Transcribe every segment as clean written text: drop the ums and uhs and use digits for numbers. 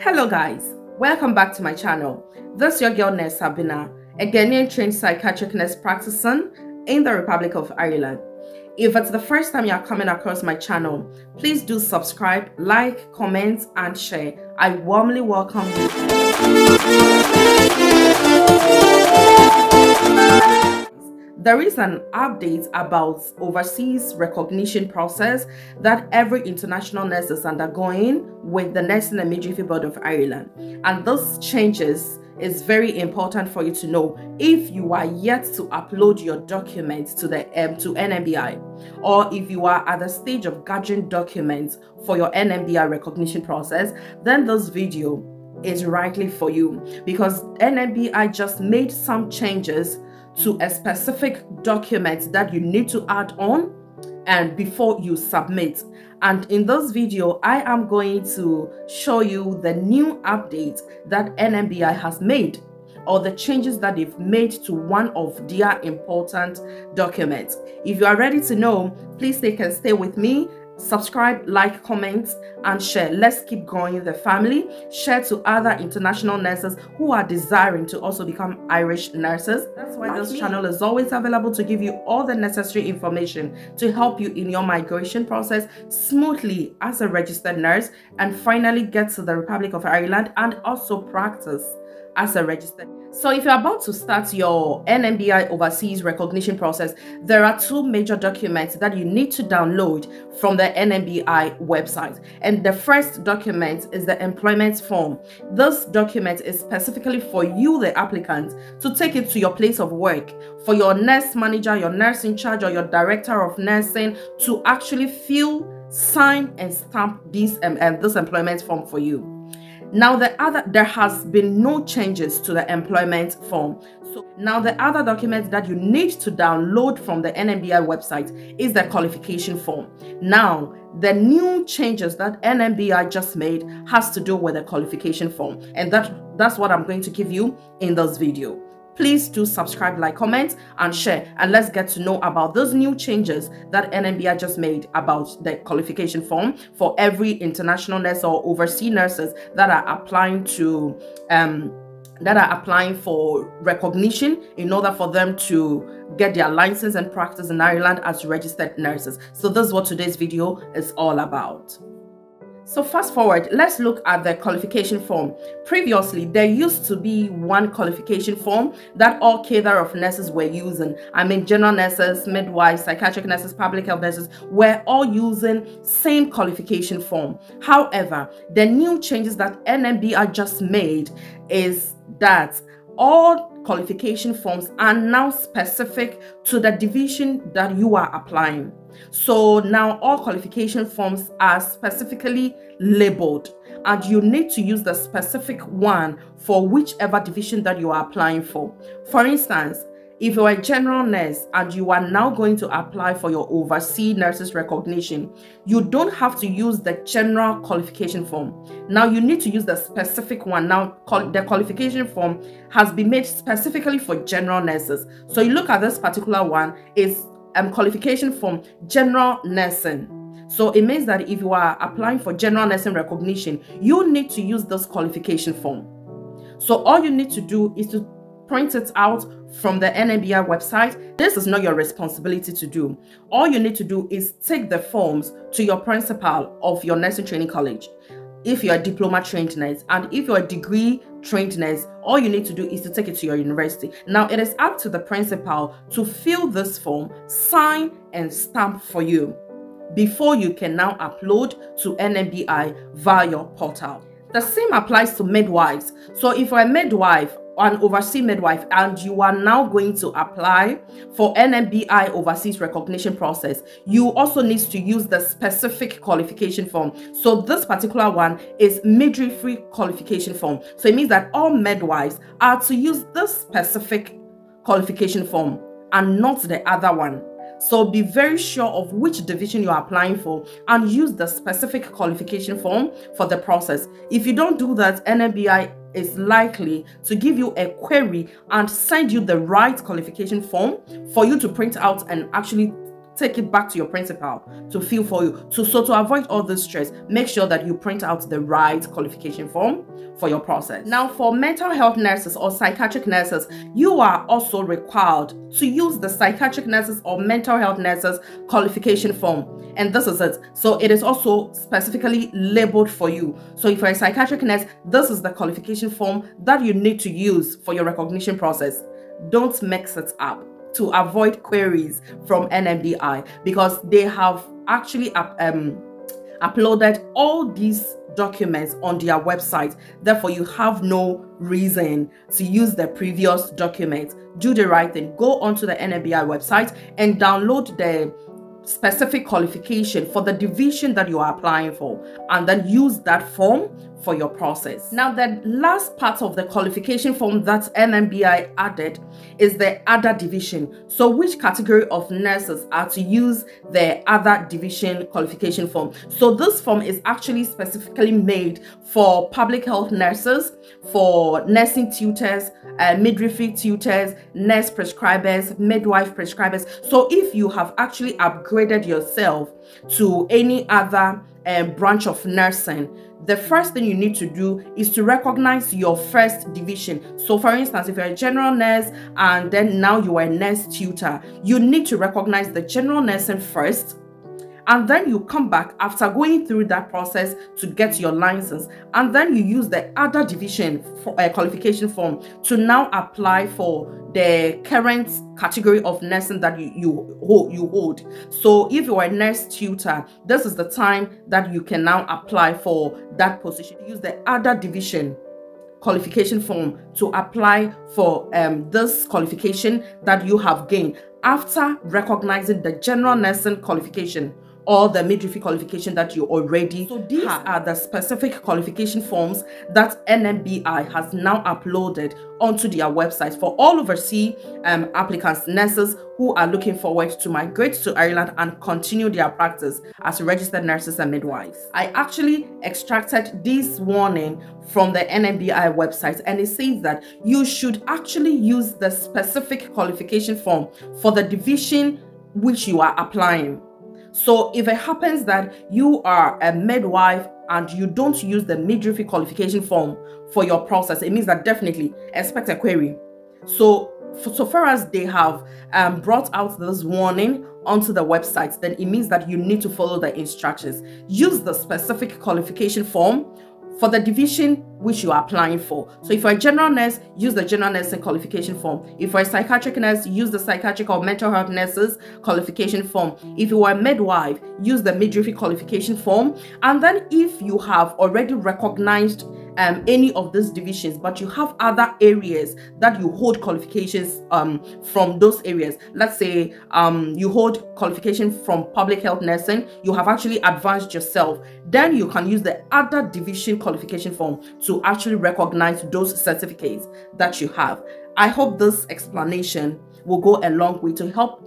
Hello guys, welcome back to my channel. This is your girl nurse Abena, a Ghanaian trained psychiatric nurse practicing in the Republic of Ireland. If it's the first time you are coming across my channel, please do subscribe, like, comment and share. I warmly welcome you. There is an update about overseas recognition process that every international nurse is undergoing with the Nursing and Midwifery Board of Ireland. And those changes is very important for you to know if you are yet to upload your documents to the to Nmbi, or if you are at the stage of gathering documents for your Nmbi recognition process, then this video is rightly for you, because Nmbi just made some changes to a specific document that you need to add on and before you submit. And in this video I am going to show you the new update that Nmbi has made, or the changes that they've made to one of their important documents. If you are ready to know, please stay with me. Subscribe, like, comment and share. Let's keep growing the family. Share to other international nurses who are desiring to also become Irish nurses. That's why this channel is always available to give you all the necessary information to help you in your migration process smoothly as a registered nurse, and finally get to the Republic of Ireland and also practice as a registered. So if you're about to start your Nmbi overseas recognition process, there are two major documents that you need to download from the Nmbi website. And the first document is the employment form. This document is specifically for you, the applicant, to take it to your place of work, for your nurse manager, your nurse in charge, or your director of nursing to actually fill, sign and stamp this employment form for you. Now there has been no changes to the employment form. So now the other document that you need to download from the Nmbi website is the qualification form. Now the new changes that Nmbi just made has to do with the qualification form, and that's what I'm going to give you in this video. Please do subscribe, like, comment and share, and let's get to know about those new changes that Nmbi just made about the qualification form for every international nurse or overseas nurses that are applying to for recognition in order for them to get their license and practice in Ireland as registered nurses. So this is what today's video is all about. So fast forward, let's look at the qualification form. Previously, there used to be one qualification form that all cadre of nurses were using. I mean, general nurses, midwives, psychiatric nurses, public health nurses were all using same qualification form. However, the new changes that Nmbi just made is that all qualification forms are now specific to the division that you are applying. So now all qualification forms are specifically labeled, and you need to use the specific one for whichever division that you are applying for. For instance, if you're a general nurse and you are now going to apply for your overseas nurses recognition, you don't have to use the general qualification form. Now you need to use the specific one. Now the qualification form has been made specifically for general nurses. So you look at this particular one, is qualification form general nursing. So it means that if you are applying for general nursing recognition, you need to use this qualification form. So all you need to do is to print it out from the Nmbi website. This is not your responsibility to do. All you need to do is take the forms to your principal of your nursing training college, if you're a diploma trained nurse, and if you're a degree trained nurse, all you need to do is to take it to your university. Now it is up to the principal to fill this form, sign and stamp for you before you can now upload to Nmbi via your portal. The same applies to midwives. So if you're a midwife, an overseas midwife, and you are now going to apply for Nmbi overseas recognition process, you also need to use the specific qualification form. So this particular one is midwifery qualification form. So it means that all midwives are to use this specific qualification form and not the other one. So be very sure of which division you are applying for and use the specific qualification form for the process. If you don't do that, Nmbi is likely to give you a query and send you the right qualification form for you to print out and actually take it back to your principal to fill for you. So to avoid all this stress, make sure that you print out the right qualification form for your process. Now, for mental health nurses or psychiatric nurses, you are also required to use the psychiatric nurses or mental health nurses qualification form. And this is it. So it is also specifically labeled for you. So if you're a psychiatric nurse, this is the qualification form that you need to use for your recognition process. Don't mix it up to avoid queries from Nmbi, because they have actually uploaded all these documents on their website. Therefore, you have no reason to use the previous documents. Do the right thing. Go onto the Nmbi website and download the specific qualification for the division that you are applying for, and then use that form for your process. Now, the last part of the qualification form that Nmbi added is the other division. So which category of nurses are to use the other division qualification form? So this form is actually specifically made for public health nurses, for nursing tutors, midwifery tutors, nurse prescribers, midwife prescribers. So if you have actually upgraded yourself to any other branch of nursing, the first thing you need to do is to recognize your first division. So for instance, if you're a general nurse and then now you are a nurse tutor, you need to recognize the general nursing first, and then you come back after going through that process to get your license, and then you use the other division for a qualification form to now apply for the current category of nursing that you hold. So if you are a nurse tutor, this is the time that you can now apply for that position. Use the other division qualification form to apply for this qualification that you have gained after recognizing the general nursing qualification or the midwifery qualification that you already have. So these are the specific qualification forms that Nmbi has now uploaded onto their website for all overseas applicants, nurses who are looking forward to migrate to Ireland and continue their practice as registered nurses and midwives. I actually extracted this warning from the Nmbi website, and it says that you should actually use the specific qualification form for the division which you are applying. So if it happens that you are a midwife and you don't use the midwifery qualification form for your process, it means that definitely expect a query. So far as they have brought out this warning onto the website, then it means that you need to follow the instructions. Use the specific qualification form for the division which you are applying for. So if you're a general nurse, use the general nursing qualification form. If you're a psychiatric nurse, use the psychiatric or mental health nurses qualification form. If you are a midwife, use the midwifery qualification form. And then if you have already recognized any of these divisions, but you have other areas that you hold qualifications from those areas, let's say you hold qualification from public health nursing, you have actually advanced yourself, then you can use the other division qualification form to actually recognize those certificates that you have. I hope this explanation will go a long way to help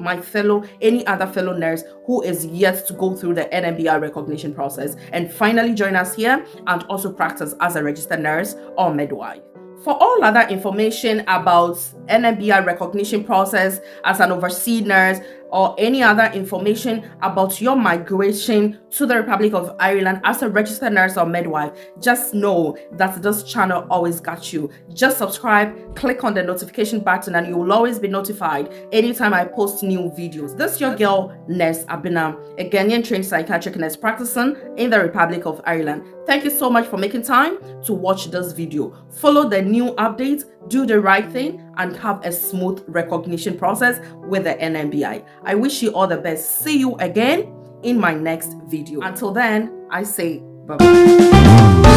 any other fellow nurse who is yet to go through the Nmbi recognition process and finally join us here and also practice as a registered nurse or midwife. For all other information about Nmbi recognition process as an overseas nurse, or any other information about your migration to the Republic of Ireland as a registered nurse or midwife, just know that this channel always got you. Just subscribe, click on the notification button, and you will always be notified anytime I post new videos. This is your girl, Nurse Abena, a Ghanaian trained psychiatric nurse practicing in the Republic of Ireland. Thank you so much for making time to watch this video. Follow the new updates, do the right thing, and have a smooth recognition process with the Nmbi. I wish you all the best. See you again in my next video. Until then, I say bye-bye.